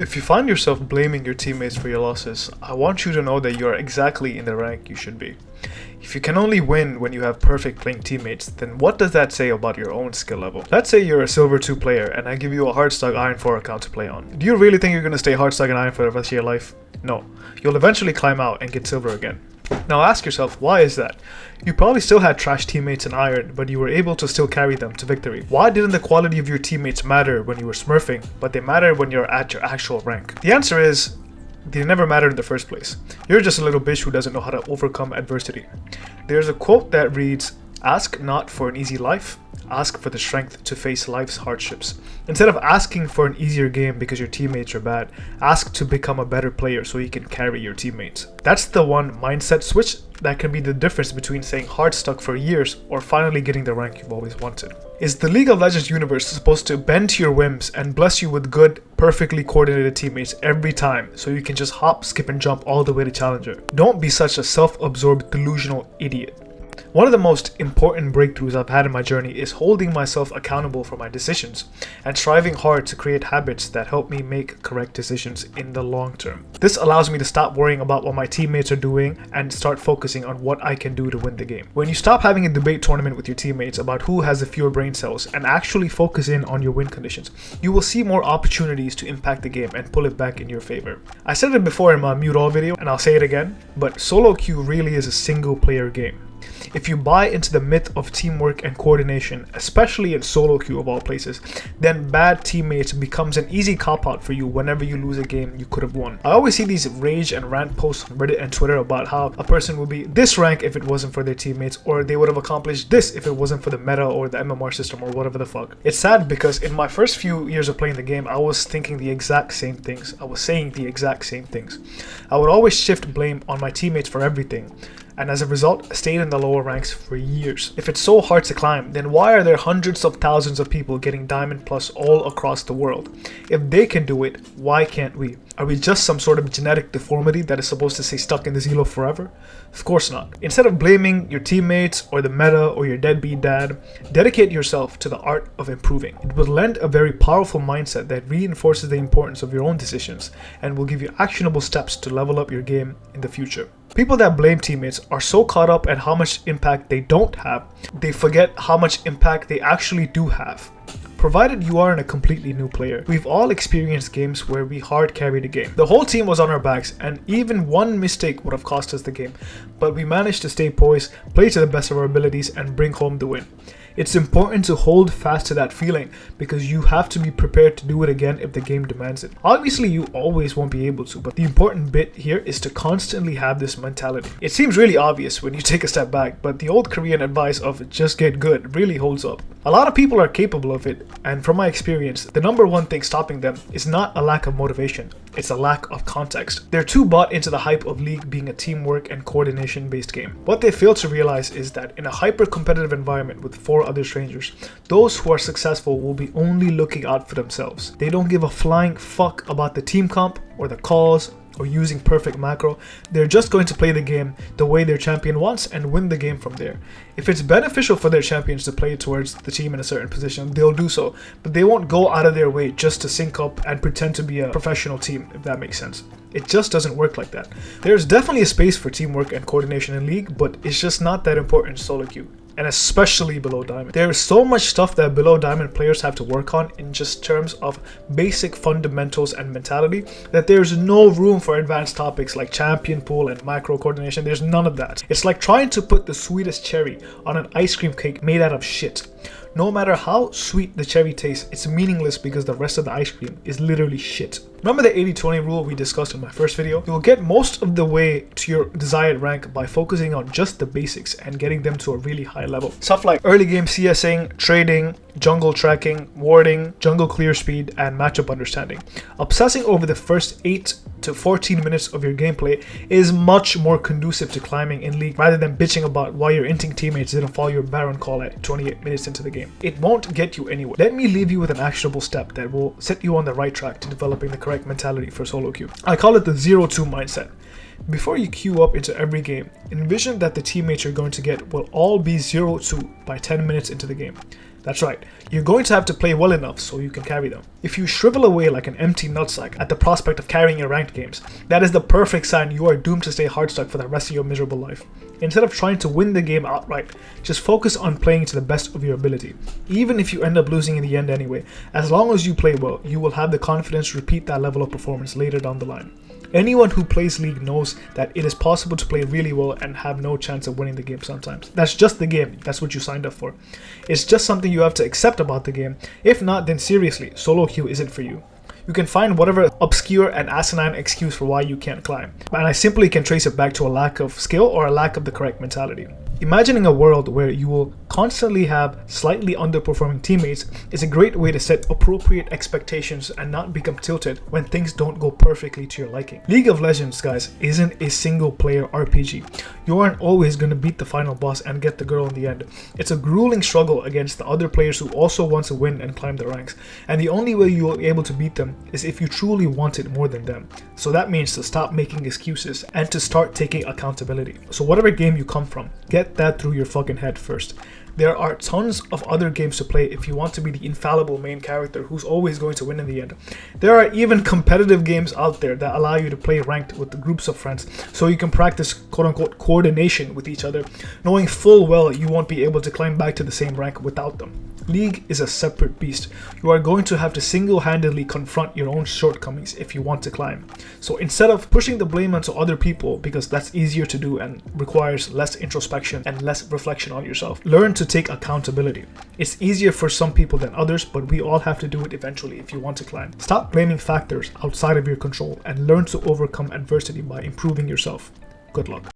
If you find yourself blaming your teammates for your losses, I want you to know that you are exactly in the rank you should be. If you can only win when you have perfect playing teammates, then what does that say about your own skill level? Let's say you're a Silver 2 player and I give you a Hardstuck Iron 4 account to play on. Do you really think you're going to stay Hardstuck and Iron for the rest of your life? No. You'll eventually climb out and get Silver again. Now ask yourself, why is that? You probably still had trash teammates in Iron, but you were able to still carry them to victory. Why didn't the quality of your teammates matter when you were smurfing, but they matter when you're at your actual rank? The answer is, they never mattered in the first place. You're just a little bitch who doesn't know how to overcome adversity. There's a quote that reads, "Ask not for an easy life, ask for the strength to face life's hardships." Instead of asking for an easier game because your teammates are bad, ask to become a better player so you can carry your teammates. That's the one mindset switch that can be the difference between staying hard stuck for years or finally getting the rank you've always wanted. Is the League of Legends universe supposed to bend to your whims and bless you with good, perfectly coordinated teammates every time so you can just hop, skip and jump all the way to Challenger? Don't be such a self-absorbed, delusional idiot. One of the most important breakthroughs I've had in my journey is holding myself accountable for my decisions and striving hard to create habits that help me make correct decisions in the long term. This allows me to stop worrying about what my teammates are doing and start focusing on what I can do to win the game. When you stop having a debate tournament with your teammates about who has the fewer brain cells and actually focus in on your win conditions, you will see more opportunities to impact the game and pull it back in your favor. I said it before in my mute all video and I'll say it again, but solo queue really is a single player game. If you buy into the myth of teamwork and coordination, especially in solo queue of all places, then bad teammates becomes an easy cop-out for you whenever you lose a game you could have won. I always see these rage and rant posts on Reddit and Twitter about how a person would be this rank if it wasn't for their teammates, or they would have accomplished this if it wasn't for the meta or the MMR system or whatever the fuck. It's sad because in my first few years of playing the game, I was thinking the exact same things. I was saying the exact same things. I would always shift blame on my teammates for everything, and as a result, stayed in the lower ranks for years. If it's so hard to climb, then why are there hundreds of thousands of people getting Diamond Plus all across the world? If they can do it, why can't we? Are we just some sort of genetic deformity that is supposed to stay stuck in this elo forever? Of course not. Instead of blaming your teammates or the meta or your deadbeat dad, dedicate yourself to the art of improving. It will lend a very powerful mindset that reinforces the importance of your own decisions and will give you actionable steps to level up your game in the future. People that blame teammates are so caught up at how much impact they don't have, they forget how much impact they actually do have. Provided you aren't a completely new player, we've all experienced games where we hard carried a game. The whole team was on our backs and even one mistake would have cost us the game, but we managed to stay poised, play to the best of our abilities and bring home the win. It's important to hold fast to that feeling because you have to be prepared to do it again if the game demands it. Obviously you always won't be able to, but the important bit here is to constantly have this mentality. It seems really obvious when you take a step back, but the old Korean advice of just get good really holds up. A lot of people are capable of it, and from my experience, the number one thing stopping them is not a lack of motivation, it's a lack of context. They're too bought into the hype of League being a teamwork and coordination based game. What they fail to realize is that in a hyper competitive environment with 4 other strangers, those who are successful will be only looking out for themselves. They don't give a flying fuck about the team comp or the calls or using perfect macro. They're just going to play the game the way their champion wants and win the game from there. If it's beneficial for their champions to play towards the team in a certain position, they'll do so, but they won't go out of their way just to sync up and pretend to be a professional team, if that makes sense. It just doesn't work like that. There's definitely a space for teamwork and coordination in League, but it's just not that important in solo queue, and especially below Diamond. There is so much stuff that below Diamond players have to work on in just terms of basic fundamentals and mentality that there's no room for advanced topics like champion pool and macro coordination. There's none of that. It's like trying to put the sweetest cherry on an ice cream cake made out of shit. No matter how sweet the cherry tastes, it's meaningless because the rest of the ice cream is literally shit. Remember the 80-20 rule we discussed in my first video? You'll get most of the way to your desired rank by focusing on just the basics and getting them to a really high level. Stuff like early game CSing, trading, jungle tracking, warding, jungle clear speed, and matchup understanding. Obsessing over the first 8 to 14 minutes of your gameplay is much more conducive to climbing in League rather than bitching about why your inting teammates didn't follow your Baron call at 28 minutes into the game. It won't get you anywhere. Let me leave you with an actionable step that will set you on the right track to developing the correct mentality for solo queue. I call it the 0-2 mindset. Before you queue up into every game, envision that the teammates you're going to get will all be 0-2 by 10 minutes into the game. That's right, you're going to have to play well enough so you can carry them. If you shrivel away like an empty nutsack at the prospect of carrying your ranked games, that is the perfect sign you are doomed to stay hardstuck for the rest of your miserable life. Instead of trying to win the game outright, just focus on playing to the best of your ability. Even if you end up losing in the end anyway, as long as you play well, you will have the confidence to repeat that level of performance later down the line. Anyone who plays League knows that it is possible to play really well and have no chance of winning the game sometimes. That's just the game, that's what you signed up for. It's just something you have to accept about the game. If not, then seriously, solo queue isn't for you. You can find whatever obscure and asinine excuse for why you can't climb, and I simply can trace it back to a lack of skill or a lack of the correct mentality. Imagining a world where you will constantly have slightly underperforming teammates is a great way to set appropriate expectations and not become tilted when things don't go perfectly to your liking. League of Legends, guys, isn't a single player RPG. You aren't always going to beat the final boss and get the girl in the end. It's a grueling struggle against the other players who also want to win and climb the ranks, and the only way you will be able to beat them is if you truly want it more than them. So that means to stop making excuses and to start taking accountability. So whatever game you come from, get that through your fucking head first. There are tons of other games to play if you want to be the infallible main character who's always going to win in the end. There are even competitive games out there that allow you to play ranked with groups of friends, so you can practice quote-unquote coordination with each other, knowing full well you won't be able to climb back to the same rank without them. League is a separate beast. You are going to have to single-handedly confront your own shortcomings if you want to climb. So instead of pushing the blame onto other people, because that's easier to do and requires less introspection and less reflection on yourself, learn to take accountability. It's easier for some people than others, but we all have to do it eventually if you want to climb. Stop blaming factors outside of your control and learn to overcome adversity by improving yourself. Good luck.